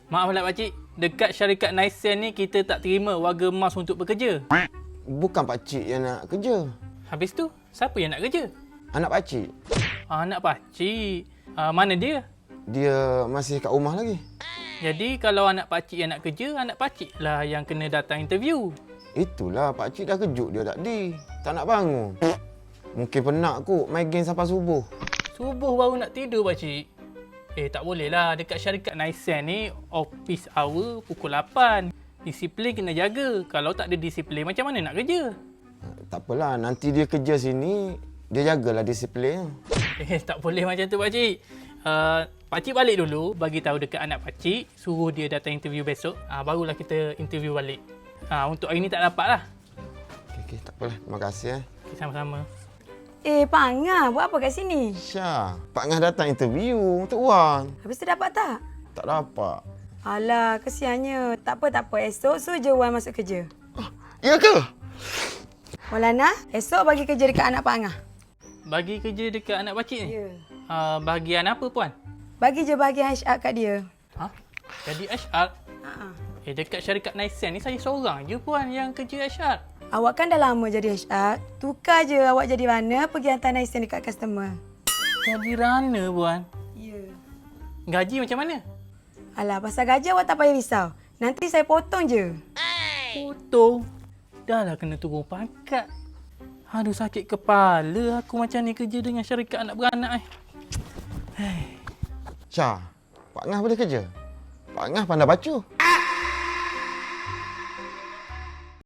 Maaflah pakcik, dekat syarikat Naisen ni kita tak terima warga emas untuk bekerja. Bukan pakcik yang nak kerja. Habis tu, siapa yang nak kerja? Anak pakcik. Anak pakcik. Mana dia? Dia masih kat rumah lagi. Jadi kalau anak pakcik yang nak kerja, anak pakcik lah yang kena datang interview. Itulah pakcik dah kejut dia tadi. Tak nak bangun. Mungkin penat kot main game sampai subuh. Subuh baru nak tidur pakcik. Tak boleh lah. Dekat syarikat Naisen ni, office hour pukul 8. Disiplin kena jaga. Kalau tak ada disiplin, macam mana nak kerja? Tak apalah, nanti dia kerja sini, dia jagalah disiplin. Tak boleh macam tu pakcik. Pakcik balik dulu, bagi tahu dekat anak pakcik, suruh dia datang interview besok. Barulah kita interview balik. Untuk hari ni tak dapat lah. Okey, tak apalah. Terima kasih. Okay, sama-sama. Pak Angah, buat apa kat sini? Syah, Pak Ngah datang interview untuk Wan. Habis tu dapat tak? Tak dapat. Alah, kesiannya. Tak apa. Esok suruh je Wan masuk kerja. Ya ke? Maulana, esok bagi kerja dekat anak Pak Angah. Bagi kerja dekat anak pakcik ni? Ya. Bahagian apa puan? Bagi je bahagian HR kat dia. Jadi HR? Ha. Dekat syarikat Naisen ni saya seorang je puan yang kerja HR. Awak kan dah lama jadi HR. Tukar je awak jadi runner pergi hantar Naisen dekat customer. Jadi runner puan? Ya. Gaji macam mana? Alah, pasal gaji awak tak payah risau. Nanti saya potong je. Potong? Dah lah kena turun pangkat. Aduh, sakit kepala aku macam ni kerja dengan syarikat anak beranak. Syah, Pak Ngah boleh kerja? Pak Ngah pandai baca.